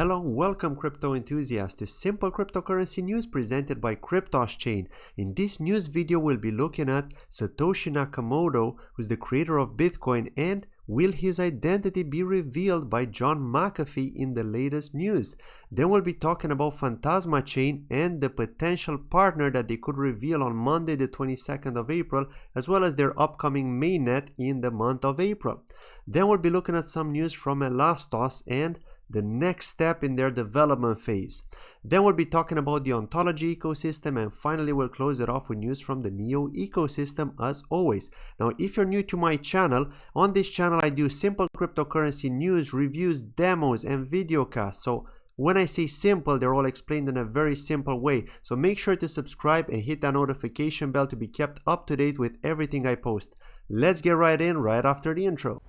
Hello and welcome crypto enthusiasts to simple cryptocurrency news presented by Elastos Chain. In this news video we'll be looking at Satoshi Nakamoto, who's the creator of Bitcoin, and will his identity be revealed by John McAfee in the latest news. Then we'll be talking about Phantasma Chain and the potential partner that they could reveal on Monday the 22nd of April, as well as their upcoming mainnet in the month of April. Then we'll be looking at some news from Elastos and the next step in their development phase. Then we'll be talking about the Ontology ecosystem, and finally we'll close it off with news from the NEO ecosystem as always. Now if you're new to my channel, on this channel I do simple cryptocurrency news, reviews, demos and videocasts. So when I say simple, they're all explained in a very simple way. So make sure to subscribe and hit that notification bell to be kept up to date with everything I post. Let's get right in right after the intro.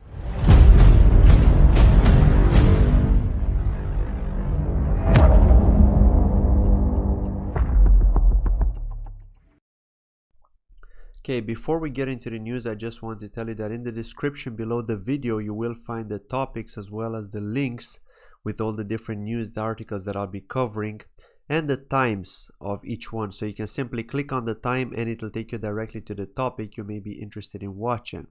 Okay, before we get into the news, I just want to tell you that in the description below the video you will find the topics as well as the links with all the different news articles that I'll be covering and the times of each one. So you can simply click on the time and it'll take you directly to the topic you may be interested in watching.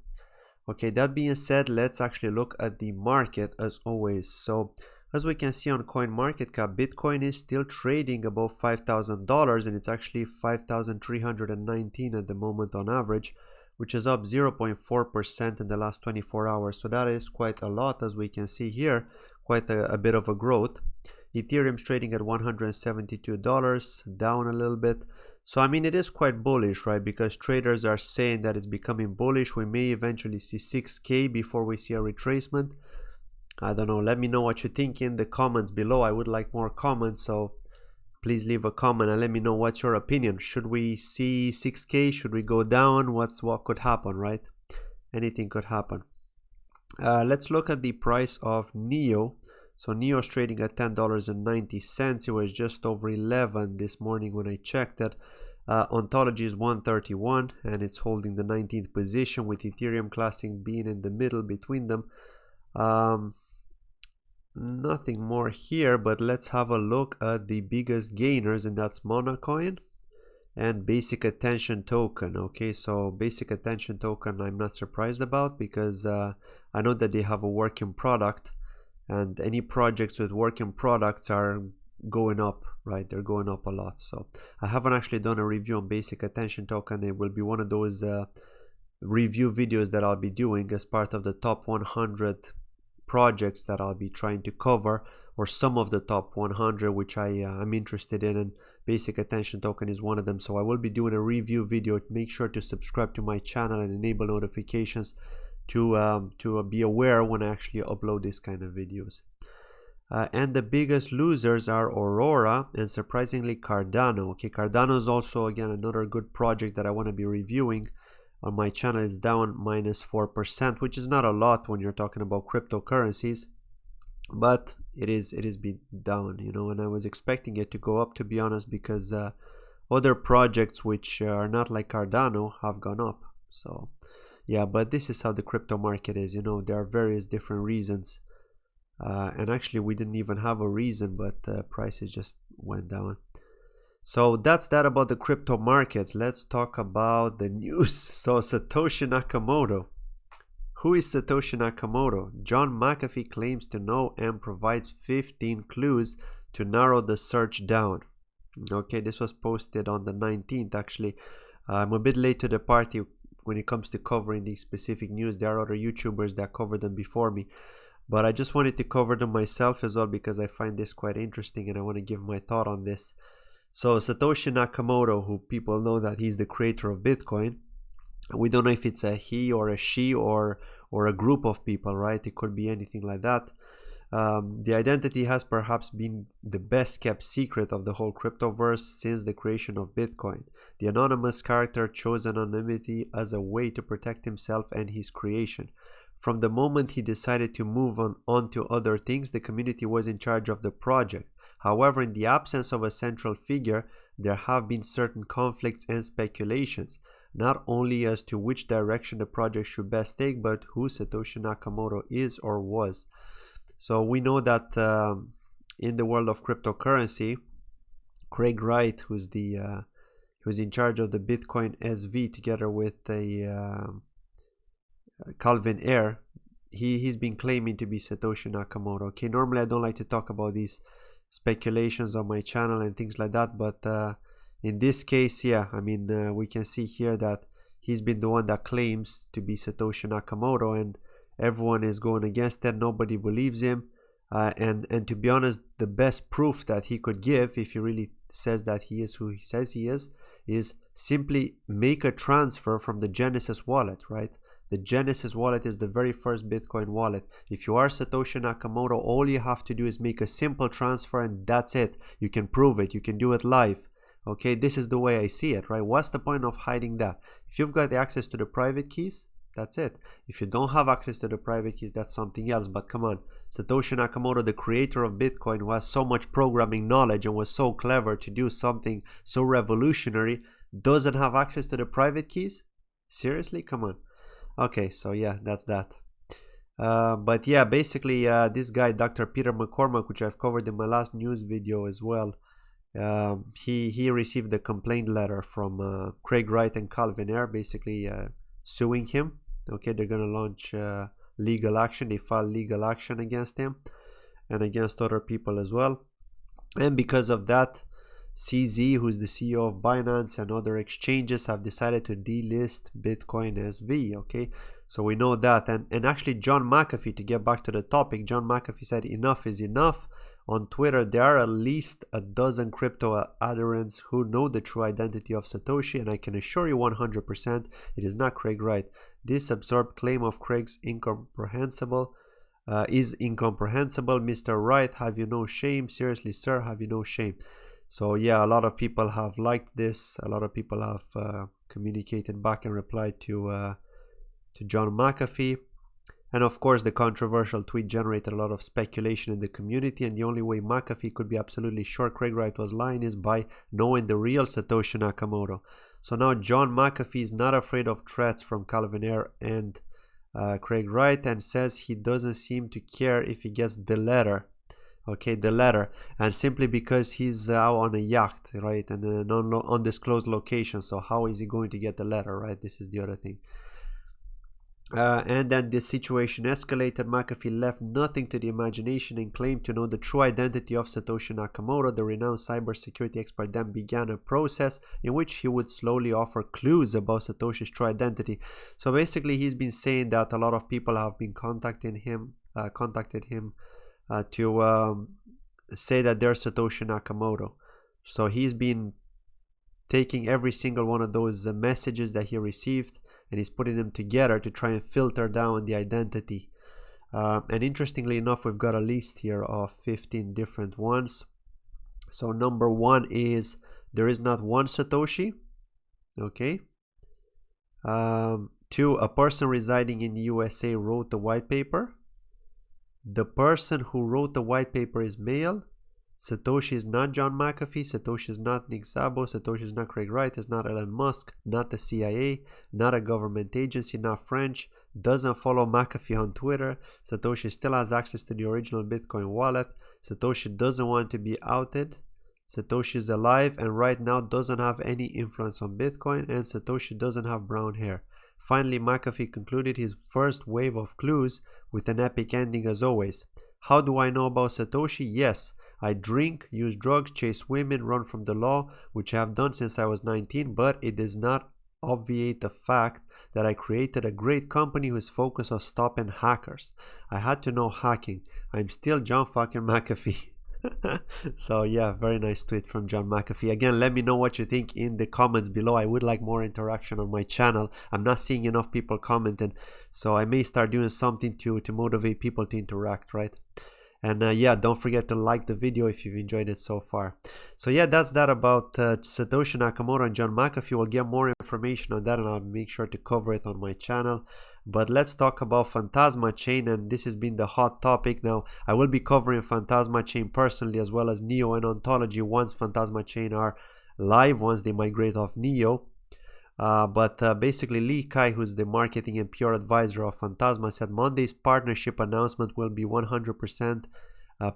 Okay, that being said, let's actually look at the market as always. So as we can see on CoinMarketCap, Bitcoin is still trading above $5,000 and it's actually 5,319 at the moment on average, which is up 0.4% in the last 24 hours. So that is quite a lot, as we can see here, quite a bit of a growth. Ethereum's trading at $172, down a little bit. So I mean, it is quite bullish, right? Because traders are saying that it's becoming bullish. We may eventually see 6K before we see a retracement. I don't know, let me know what you think in the comments below. I would like more comments, so please leave a comment and let me know what's your opinion. Should we see 6K? Should we go down? What could happen, right? Anything could happen. Let's look at the price of NEO. So NEO is trading at $10.90. It was just over 11 this morning when I checked it. Ontology is 131 and it's holding the 19th position, with Ethereum Classic being in the middle between them. Nothing more here, but let's have a look at the biggest gainers, and that's Monacoin and Basic Attention Token. Okay, so Basic Attention Token I'm not surprised about, because I know that they have a working product, and any projects with working products are going up, right? They're going up a lot. So I haven't actually done a review on Basic Attention Token. It will be one of those review videos that I'll be doing as part of the top 100 projects that I'll be trying to cover, or some of the top 100 which I'm interested in, and Basic Attention Token is one of them. So I will be doing a review video. Make sure to subscribe to my channel and enable notifications to be aware when I actually upload this kind of videos. And the biggest losers are Aurora and surprisingly Cardano. Okay, Cardano is also again another good project that I want to be reviewing. On my channel it's down -4%, which is not a lot when you're talking about cryptocurrencies, but it is been down, you know, and I was expecting it to go up, to be honest, because other projects which are not like Cardano have gone up. So yeah, but this is how the crypto market is, you know, there are various different reasons, and actually we didn't even have a reason, but prices just went down. So that's that about the crypto markets. Let's talk about the news. So Satoshi Nakamoto. Who is Satoshi Nakamoto? John McAfee claims to know and provides 15 clues to narrow the search down. Okay, this was posted on the 19th actually. I'm a bit late to the party when it comes to covering these specific news. There are other YouTubers that covered them before me, but I just wanted to cover them myself as well because I find this quite interesting and I want to give my thought on this. So Satoshi Nakamoto, who people know that he's the creator of Bitcoin. We don't know if it's a he or a she or a group of people, right? It could be anything like that. The identity has perhaps been the best kept secret of the whole cryptoverse since the creation of Bitcoin. The anonymous character chose anonymity as a way to protect himself and his creation. From the moment he decided to move on to other things, the community was in charge of the project. However, in the absence of a central figure, there have been certain conflicts and speculations, not only as to which direction the project should best take, but who Satoshi Nakamoto is or was. So we know that in the world of cryptocurrency, Craig Wright, who's in charge of the Bitcoin SV, together with Calvin Ayre, he's been claiming to be Satoshi Nakamoto. Okay, normally I don't like to talk about these speculations on my channel and things like that, but in this case, yeah, I mean, we can see here that he's been the one that claims to be Satoshi Nakamoto, and everyone is going against it. Nobody believes him. And to be honest, the best proof that he could give, if he really says that he is who he says he is simply make a transfer from the Genesis wallet, right? The Genesis wallet is the very first Bitcoin wallet. If you are Satoshi Nakamoto, all you have to do is make a simple transfer, and that's it. You can prove it. You can do it live. Okay, this is the way I see it, right? What's the point of hiding that? If you've got access to the private keys, that's it. If you don't have access to the private keys, that's something else. But come on, Satoshi Nakamoto, the creator of Bitcoin, who has so much programming knowledge and was so clever to do something so revolutionary, doesn't have access to the private keys? Seriously? Come on. Okay, so yeah, that's that. But yeah, basically this guy, Dr. Peter McCormack, which I've covered in my last news video as well, he received a complaint letter from Craig Wright and Calvin Ayre, basically suing him. Okay, they're gonna launch legal action. They filed legal action against him and against other people as well. And because of that, CZ, who's the CEO of Binance and other exchanges, have decided to delist Bitcoin SV. Okay, so we know that. And actually, John McAfee, to get back to the topic, John McAfee said enough is enough. On Twitter, there are at least a dozen crypto adherents who know the true identity of Satoshi, and I can assure you 100% it is not Craig Wright. This absurd claim of Craig's is incomprehensible. Mr. Wright, have you no shame? Seriously, sir, have you no shame? So yeah, a lot of people have liked this. A lot of people have communicated back and replied to John McAfee. And of course, the controversial tweet generated a lot of speculation in the community, and the only way McAfee could be absolutely sure Craig Wright was lying is by knowing the real Satoshi Nakamoto. So now John McAfee is not afraid of threats from Calvin Ayre and Craig Wright, and says he doesn't seem to care if he gets the letter. Okay, the letter, and simply because he's out on a yacht, right, and an undisclosed location. So how is he going to get the letter, right? This is the other thing. And then this situation escalated. McAfee left nothing to the imagination and claimed to know the true identity of Satoshi Nakamoto. The renowned cybersecurity expert then began a process in which he would slowly offer clues about Satoshi's true identity. So basically, he's been saying that a lot of people have been contacted him to say that they're Satoshi Nakamoto. So he's been taking every single one of those messages that he received, and he's putting them together to try and filter down the identity. And interestingly enough, we've got a list here of 15 different ones. So number one is there is not one Satoshi. Okay. 2, a person residing in the USA wrote the white paper. The person who wrote the white paper is male. Satoshi is not John McAfee. Satoshi is not Nick Szabo. Satoshi is not Craig Wright. Is not Elon Musk. Not the CIA. Not a government agency. Not French. Doesn't follow McAfee on Twitter. Satoshi still has access to the original Bitcoin wallet. Satoshi doesn't want to be outed. Satoshi is alive and right now doesn't have any influence on Bitcoin. And Satoshi doesn't have brown hair. Finally, McAfee concluded his first wave of clues with an epic ending as always. How do I know about Satoshi? Yes. I drink, use drugs, chase women, run from the law, which I have done since I was 19, but it does not obviate the fact that I created a great company who is focused on stopping hackers. I had to know hacking. I'm still John fucking McAfee. So yeah, very nice tweet from John McAfee. Again, let me know what you think in the comments below. I would like more interaction on my channel. I'm not seeing enough people commenting, so I may start doing something to motivate people to interact, right? And yeah, don't forget to like the video if you've enjoyed it so far. So yeah, that's that about Satoshi Nakamoto and John McAfee. We'll get more information on that and I'll make sure to cover it on my channel. But let's talk about Phantasma Chain, and this has been the hot topic. Now, I will be covering Phantasma Chain personally as well as NEO and Ontology once Phantasma Chain are live, once they migrate off NEO. But basically, Lee Kai, who's the marketing and PR advisor of Phantasma, said Monday's partnership announcement will be 100%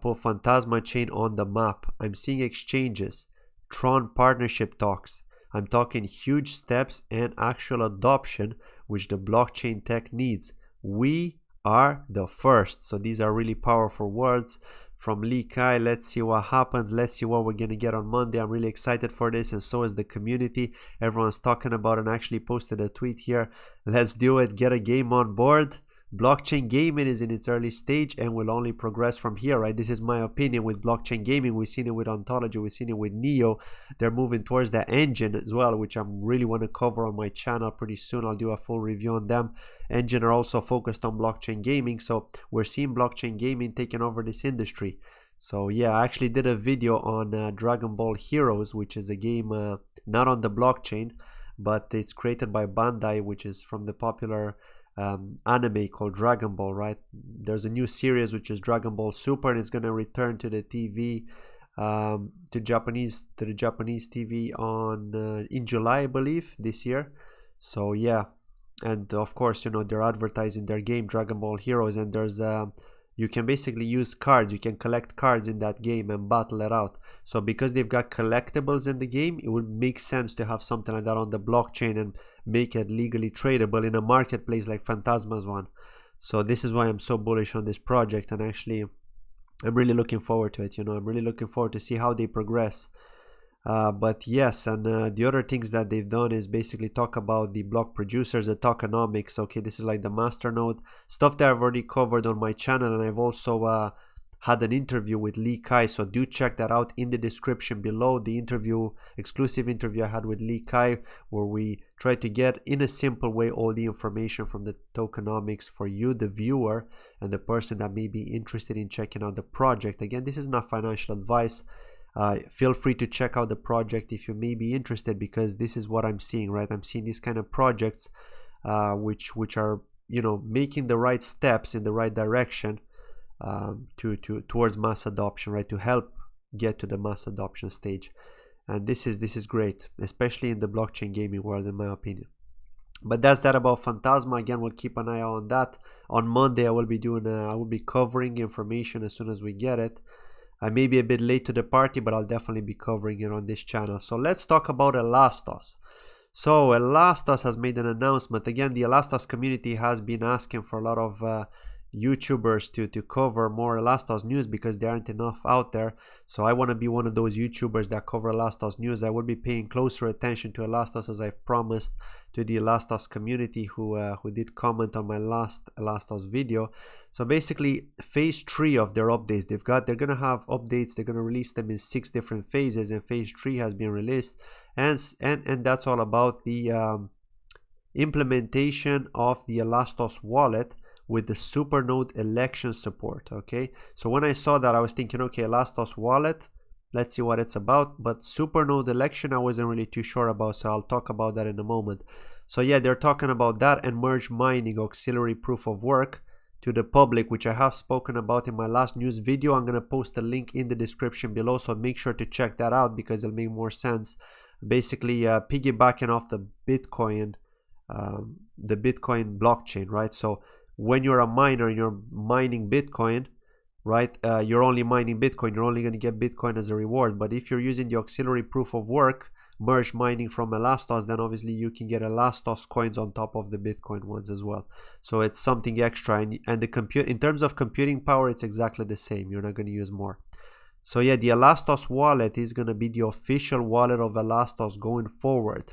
put Phantasma Chain on the map. I'm seeing exchanges, Tron partnership talks. I'm talking huge steps and actual adoption which the blockchain tech needs. We are the first. So these are really powerful words from Lee Kai. Let's see what happens. Let's see what we're going to get on Monday. I'm really excited for this, and so is the community. Everyone's talking about it, and actually posted a tweet here. Let's do it. Get a game on board. Blockchain gaming is in its early stage and will only progress from here, right? This is my opinion with blockchain gaming. We've seen it with Ontology, we've seen it with NEO. They're moving towards that engine as well, which I really want to cover on my channel pretty soon. I'll do a full review on them. Engine are also focused on blockchain gaming, so we're seeing blockchain gaming taking over this industry. So yeah, I actually did a video on Dragon Ball Heroes, which is a game not on the blockchain, but it's created by Bandai, which is from the popular anime called Dragon Ball, right? There's a new series which is Dragon Ball Super, and it's going to return to the TV, to the Japanese TV on in July, I believe, this year. So yeah, and of course, you know, they're advertising their game Dragon Ball Heroes, and there's you can basically use cards. You can collect cards in that game and battle it out. So because they've got collectibles in the game, it would make sense to have something like that on the blockchain and make it legally tradable in a marketplace like Phantasma's one. So this is why I'm so bullish on this project, and actually I'm really looking forward to it. You know, I'm really looking forward to see how they progress. But yes, and the other things that they've done is basically talk about the block producers, the tokenomics. Okay, this is like the masternode stuff that I've already covered on my channel, and I've also had an interview with Lee Kai, so do check that out in the description below. The interview, exclusive interview I had with Lee Kai, where we try to get in a simple way all the information from the tokenomics for you, the viewer, and the person that may be interested in checking out the project. Again, this is not financial advice. Feel free to check out the project if you may be interested, because this is what I'm seeing, right? I'm seeing these kind of projects which are, you know, making the right steps in the right direction towards mass adoption, right? To help get to the mass adoption stage. And this is great, especially in the blockchain gaming world, in my opinion. But that's that about Phantasma. Again, we'll keep an eye on that. On Monday I will be covering information as soon as we get it. I may be a bit late to the party, but I'll definitely be covering it on this channel. So let's talk about Elastos. So Elastos has made an announcement. Again, the Elastos community has been asking for a lot of YouTubers to cover more Elastos news because there aren't enough out there. So I want to be one of those YouTubers that cover Elastos news. I will be paying closer attention to Elastos, as I've promised to the Elastos community who did comment on my last Elastos video. So basically, phase 3 of their updates, they're gonna have updates. They're gonna release them in 6 different phases, and phase 3 has been released, and that's all about the implementation of the Elastos Wallet with the supernode election support. Okay, so when I saw that, I was thinking, okay, Elastos Wallet, let's see what it's about. But supernode election, I wasn't really too sure about, so I'll talk about that in a moment. So yeah, they're talking about that and merge mining auxiliary proof of work to the public, which I have spoken about in my last news video. I'm going to post a link in the description below, so make sure to check that out because it'll make more sense. Basically piggybacking off the Bitcoin blockchain, right? So when you're a miner and you're mining Bitcoin, right, you're only mining Bitcoin, you're only going to get Bitcoin as a reward. But if you're using the auxiliary proof of work merge mining from Elastos, then obviously you can get Elastos coins on top of the Bitcoin ones as well. So it's something extra, and the compute, in terms of computing power, it's exactly the same. You're not going to use more. So yeah, the Elastos wallet is going to be the official wallet of Elastos going forward.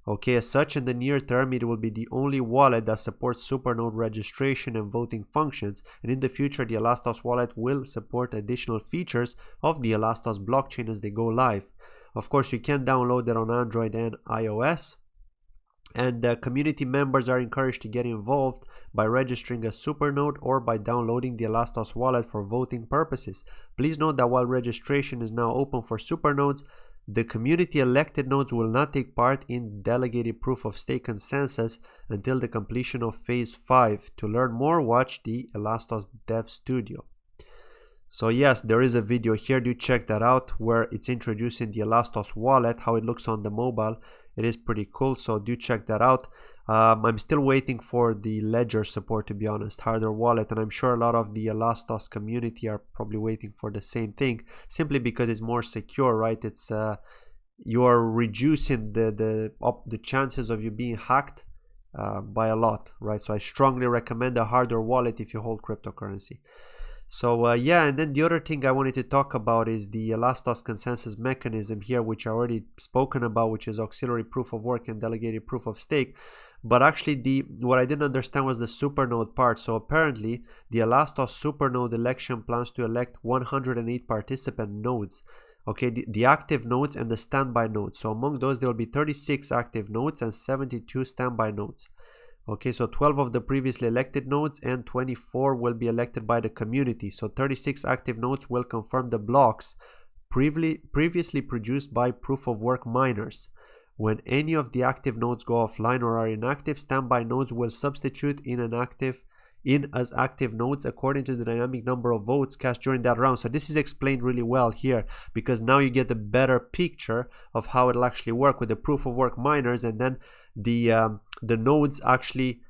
Okay, as such, in the near term, it will be the only wallet that supports supernode registration and voting functions, and in the future, the Elastos wallet will support additional features of the Elastos blockchain as they go live. Of course, you can download it on Android and iOS, and community members are encouraged to get involved by registering a supernode or by downloading the Elastos wallet for voting purposes. Please note that while registration is now open for supernodes, the community elected nodes will not take part in delegated proof of stake consensus until the completion of phase 5. To learn more, watch the Elastos Dev Studio. So yes, there is a video here, do check that out, where it's introducing the Elastos wallet, how it looks on the mobile. It is pretty cool, so do check that out. I'm still waiting for the ledger support, to be honest, hardware wallet, and I'm sure a lot of the Elastos community are probably waiting for the same thing, simply because it's more secure, right? It's you are reducing the chances of you being hacked by a lot, right? So I strongly recommend a hardware wallet if you hold cryptocurrency. So yeah, and then the other thing I wanted to talk about is the Elastos consensus mechanism here, which I already spoken about, which is auxiliary proof of work and delegated proof of stake. But actually, what I didn't understand was the supernode part. So apparently, the Elastos supernode election plans to elect 108 participant nodes. Okay, the active nodes and the standby nodes. So among those, there will be 36 active nodes and 72 standby nodes. Okay, so 12 of the previously elected nodes and 24 will be elected by the community. So 36 active nodes will confirm the blocks previously produced by proof of work miners. When any of the active nodes go offline or are inactive, standby nodes will substitute in as active nodes according to the dynamic number of votes cast during that round. So this is explained really well here, because now you get a better picture of how it'll actually work with the proof of work miners, and then the nodes actually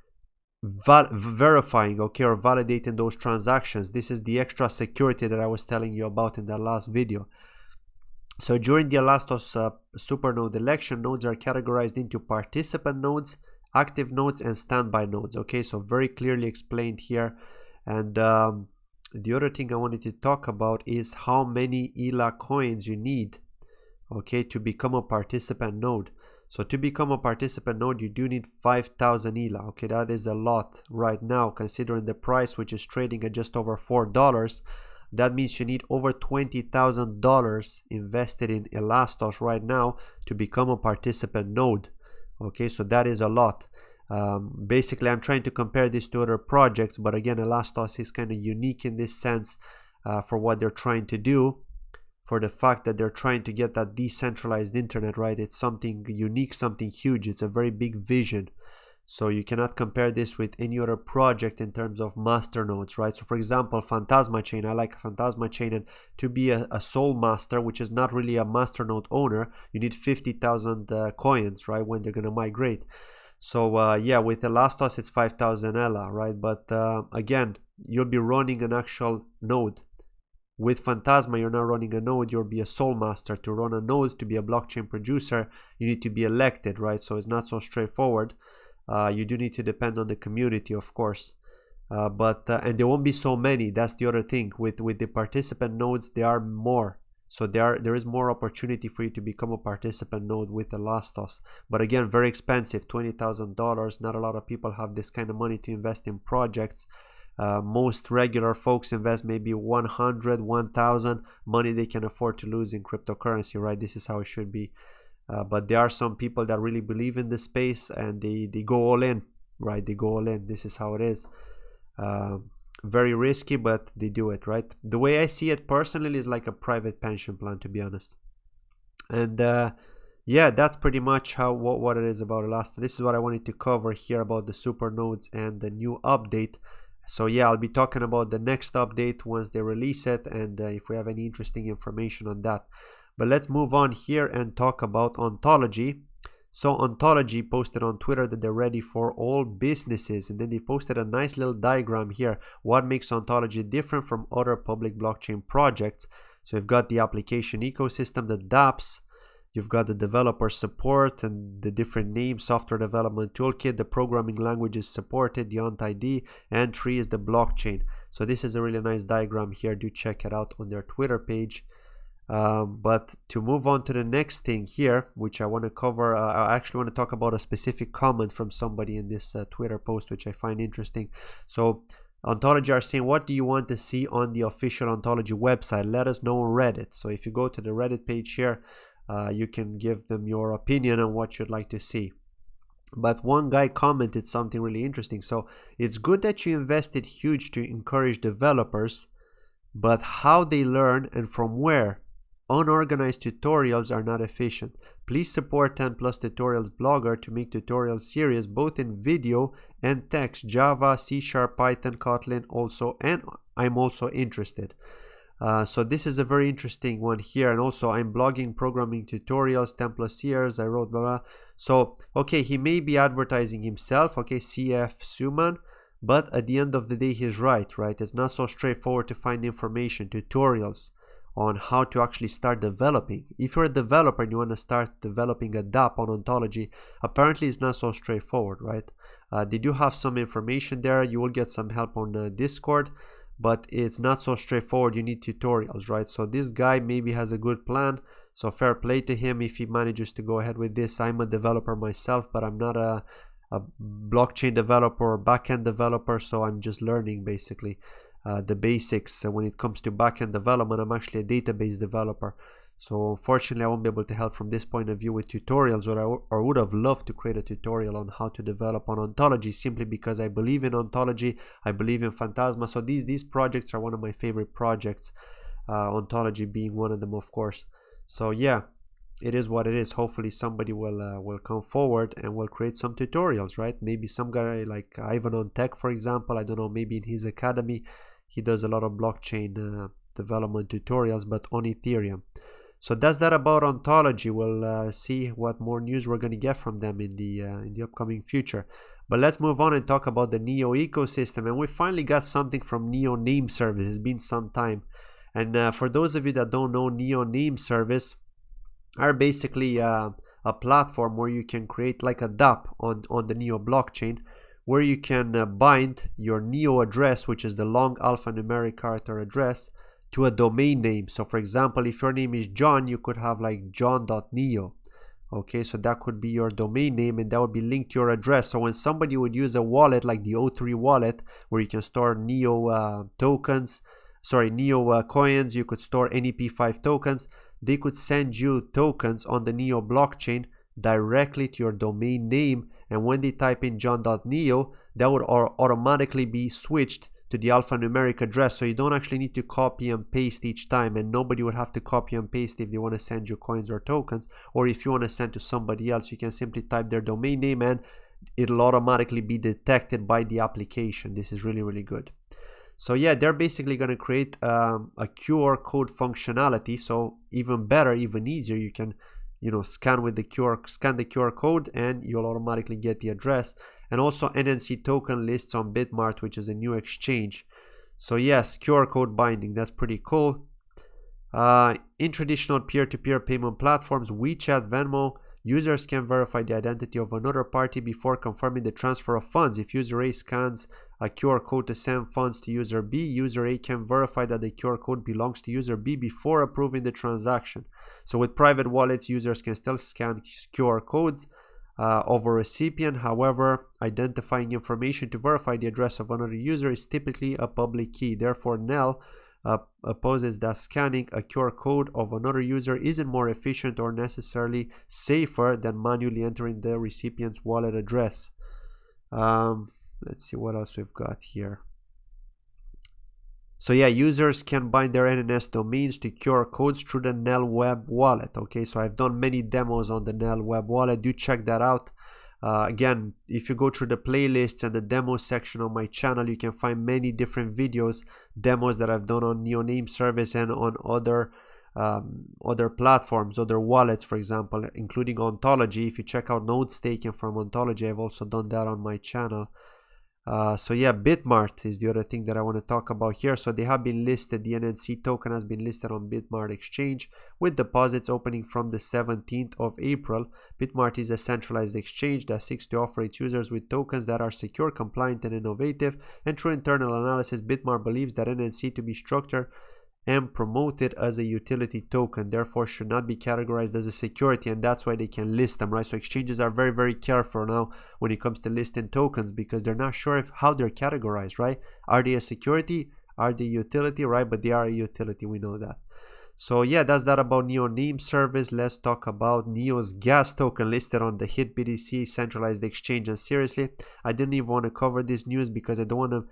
verifying, okay, or validating those transactions. This is the extra security that I was telling you about in that last video. So during the Elastos supernode election, nodes are categorized into participant nodes, active nodes, and standby nodes. Okay, so very clearly explained here. And the other thing I wanted to talk about is how many ELA coins you need, okay, to become a participant node. So to become a participant node, you do need 5,000 ELA. Okay, that is a lot right now, considering the price, which is trading at just over $4. That means you need over $20,000 invested in Elastos right now to become a participant node. Okay, so that is a lot. Basically, I'm trying to compare this to other projects, but again, Elastos is kind of unique in this sense for what they're trying to do, for the fact that they're trying to get that decentralized internet, right? It's something unique, something huge. It's a very big vision. So you cannot compare this with any other project in terms of master nodes, right? So for example, Phantasma Chain, I like Phantasma Chain, and to be a sole master, which is not really a master node owner, you need 50,000 coins, right, when they're going to migrate. So yeah, with Elastos, it's 5,000 ELA, right? But again, you'll be running an actual node. With Phantasma, you're not running a node, you'll be a sole master. To run a node, to be a blockchain producer, you need to be elected, right? So it's not so straightforward. You do need to depend on the community, of course. And there won't be so many. That's the other thing. With the participant nodes, there are more. So there is more opportunity for you to become a participant node with Elastos. But again, very expensive, $20,000. Not a lot of people have this kind of money to invest in projects. Most regular folks invest maybe 100, 1,000 money they can afford to lose in cryptocurrency, right? This is how it should be. But there are some people that really believe in this space and they go all in, right? They go all in. This is how it is. Very risky, but they do it, right? The way I see it personally is like a private pension plan, to be honest. And yeah, that's pretty much what it is about Elastos. This is what I wanted to cover here about the supernodes and the new update. So yeah, I'll be talking about the next update once they release it, and if we have any interesting information on that. But let's move on here and talk about Ontology. So Ontology posted on Twitter that they're ready for all businesses, and then they posted a nice little diagram here, what makes Ontology different from other public blockchain projects. So you've got the application ecosystem, the dApps, you've got the developer support and the different names, software development toolkit, the programming languages supported, the OntID, and 3 is the blockchain. So this is a really nice diagram here. Do check it out on their Twitter page. But to move on to the next thing here, which I want to cover, I actually want to talk about a specific comment from somebody in this Twitter post, which I find interesting. So Ontology are saying, what do you want to see on the official Ontology website? Let us know on Reddit. So if you go to the Reddit page here, you can give them your opinion on what you'd like to see. But one guy commented something really interesting. So it's good that you invested huge to encourage developers, but how they learn and from where? Unorganized tutorials are not efficient. Please support 10+ tutorials blogger to make tutorial series both in video and text, Java, C#, Python, Kotlin also, and I'm also interested. So this is a very interesting one here. And also I'm blogging programming tutorials 10+ years. I wrote blah, blah. So, okay, he may be advertising himself, okay, CF Suman, but at the end of the day, he's right? It's not so straightforward to find information, tutorials on how to actually start developing. If you're a developer and you want to start developing a dApp on Ontology, apparently it's not so straightforward, right? They do have some information there. You will get some help on Discord, but it's not so straightforward. You need tutorials, right? So this guy maybe has a good plan. So fair play to him if he manages to go ahead with this. I'm a developer myself, but I'm not a blockchain developer or backend developer, so I'm just learning basically the basics. When it comes to backend development, I'm actually a database developer. So unfortunately, I won't be able to help from this point of view with tutorials, or would have loved to create a tutorial on how to develop on Ontology, simply because I believe in Ontology, I believe in Phantasma. So these projects are one of my favorite projects, Ontology being one of them, of course. So yeah, it is what it is. Hopefully somebody will come forward and will create some tutorials, right? Maybe some guy like Ivan on Tech, for example. I don't know, maybe in his academy he does a lot of blockchain development tutorials, but on Ethereum. So that's that about Ontology. We'll see what more news we're going to get from them in the upcoming future. But let's move on and talk about the NEO ecosystem. And we finally got something from NEO Name Service. It's been some time. And for those of you that don't know, NEO Name Service are basically a platform where you can create like a dApp on the NEO blockchain, where you can bind your NEO address, which is the long alphanumeric character address, to a domain name. So for example, if your name is John, you could have like john.neo. Okay, so that could be your domain name, and that would be linked to your address. So when somebody would use a wallet like the O3 wallet, where you can store NEO tokens, NEO coins, you could store NEP5 tokens, they could send you tokens on the NEO blockchain directly to your domain name. And when they type in john.neo, that would automatically be switched to the alphanumeric address. So you don't actually need to copy and paste each time, and nobody would have to copy and paste if they want to send you coins or tokens. Or if you want to send to somebody else, you can simply type their domain name and it'll automatically be detected by the application. This is really, really good. So yeah, they're basically going to create a QR code functionality. So even better, even easier, you can scan the QR code and you'll automatically get the address. And also NNC token lists on Bitmart, which is a new exchange. So yes, QR code binding, that's pretty cool. In traditional peer-to-peer payment platforms, WeChat, Venmo, users can verify the identity of another party before confirming the transfer of funds. If user A scans a QR code to send funds to user B, user A can verify that the QR code belongs to user B before approving the transaction. So with private wallets, users can still scan QR codes of a recipient. However, identifying information to verify the address of another user is typically a public key. Therefore, NEL opposes that scanning a QR code of another user isn't more efficient or necessarily safer than manually entering the recipient's wallet address. Let's see what else we've got here. So yeah, users can bind their NNS domains to QR codes through the NEL web wallet. Okay, so I've done many demos on the NEL web wallet. Do check that out. Again, if you go through the playlists and the demo section on my channel, you can find many different videos, demos that I've done on NEO Name Service and on other platforms, other wallets, for example, including Ontology. If you check out node staking from Ontology, I've also done that on my channel. So yeah, Bitmart is the other thing that I want to talk about here. So they have been listed, the NNC token has been listed on Bitmart exchange with deposits opening from the 17th of April. Bitmart is a centralized exchange that seeks to offer its users with tokens that are secure, compliant, and innovative. And through internal analysis, Bitmart believes that NNC to be structured and promoted as a utility token, therefore should not be categorized as a security, and that's why they can list them, right? So exchanges are very, very careful now when it comes to listing tokens, because they're not sure how they're categorized, right? Are they a security? Are they utility, right? But they are a utility, we know that. So yeah, that's that about NEO Name Service. Let's talk about NEO's gas token listed on the HIT BTC centralized exchange. And seriously, I didn't even want to cover this news because I don't want to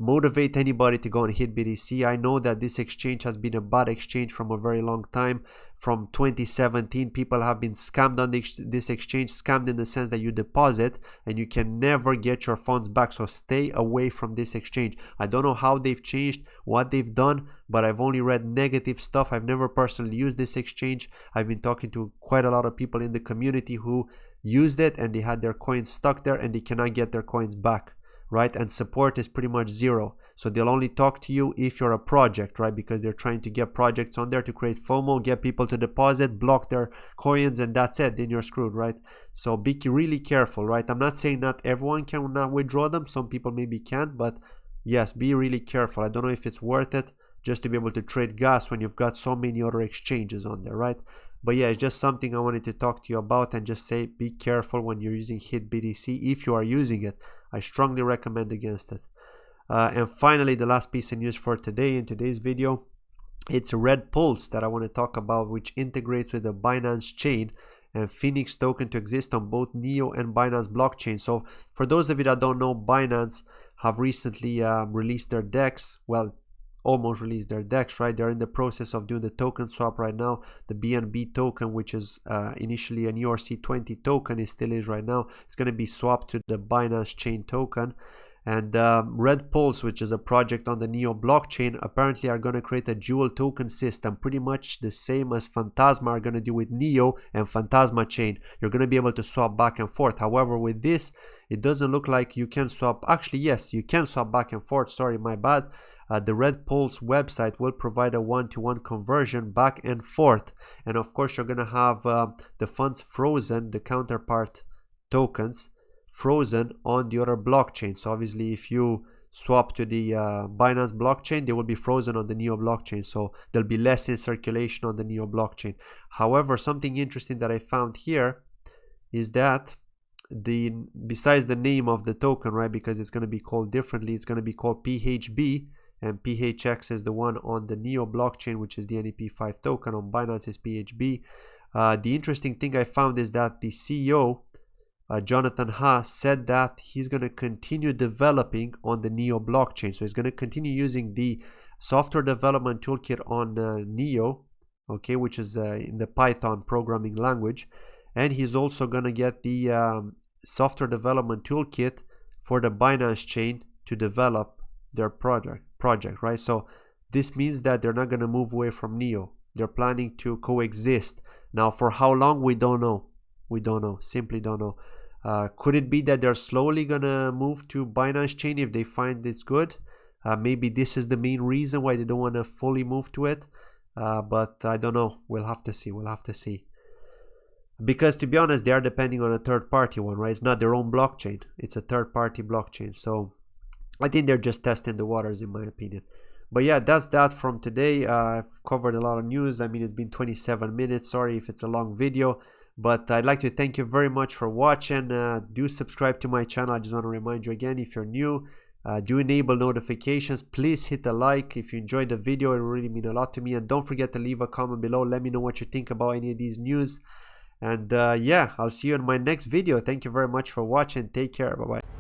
motivate anybody to go and hit BTC. I know that this exchange has been a bad exchange from a very long time. From 2017, people have been scammed on this exchange, scammed in the sense that you deposit and you can never get your funds back. So stay away from this exchange. I don't know how they've changed, what they've done, but I've only read negative stuff. I've never personally used this exchange. I've been talking to quite a lot of people in the community who used it and they had their coins stuck there and they cannot get their coins back, right? And support is pretty much zero. So they'll only talk to you if you're a project, right? Because they're trying to get projects on there to create FOMO, get people to deposit, block their coins, and that's it. Then you're screwed, right? So be really careful, right? I'm not saying not everyone can not withdraw them. Some people maybe can, but yes, be really careful. I don't know if it's worth it just to be able to trade gas when you've got so many other exchanges on there, right? But yeah, it's just something I wanted to talk to you about and just say be careful when you're using HitBTC. If you are using it, I strongly recommend against it. And finally, the last piece of news for today in today's video, it's Red Pulse that I want to talk about, which integrates with the Binance chain and Phoenix token to exist on both NEO and Binance blockchain. So for those of you that don't know, Binance have recently released their DEX. Well, almost released their DEX, right? They're in the process of doing the token swap right now. The BNB token, which is initially an ERC20 token, it still is right now, it's going to be swapped to the Binance chain token. And Red Pulse, which is a project on the NEO blockchain, apparently are going to create a dual token system, pretty much the same as Phantasma are going to do with NEO and Phantasma Chain. You're going to be able to swap back and forth. However, with this, it doesn't look like you can swap. Actually, yes, you can swap back and forth. Sorry, my bad. The Red Pulse website will provide a one-to-one conversion back and forth. And of course, you're going to have the funds frozen, the counterpart tokens, frozen on the other blockchain. So obviously if you swap to the Binance blockchain, they will be frozen on the NEO blockchain, so there'll be less in circulation on the NEO blockchain. However, something interesting that I found here is that besides the name of the token, right, because it's going to be called differently, it's going to be called PHB, and PHX is the one on the NEO blockchain, which is the NEP5 token. On Binance is PHB. The interesting thing I found is that the CEO Jonathan Ha said that he's going to continue developing on the NEO blockchain. So he's going to continue using the software development toolkit on NEO, okay, which is in the Python programming language. And he's also going to get the software development toolkit for the Binance chain to develop their project, right? So this means that they're not going to move away from NEO. They're planning to coexist. Now, for how long, we don't know. We don't know. Simply don't know. Could it be that they're slowly gonna move to Binance chain if they find it's good? Maybe this is the main reason why they don't want to fully move to it, but I don't know. We'll have to see. We'll have to see, because to be honest, they are depending on a third-party one, right? It's not their own blockchain, it's a third-party blockchain. So I think they're just testing the waters, in my opinion. But yeah, that's that from today. I've covered a lot of news. I mean, it's been 27 minutes. Sorry if it's a long video, but I'd like to thank you very much for watching. Do subscribe to my channel. I just want to remind you again, if you're new, do enable notifications. Please hit a like if you enjoyed the video. It will really mean a lot to me. And don't forget to leave a comment below. Let me know what you think about any of these news. And yeah, I'll see you in my next video. Thank you very much for watching. Take care. Bye-bye.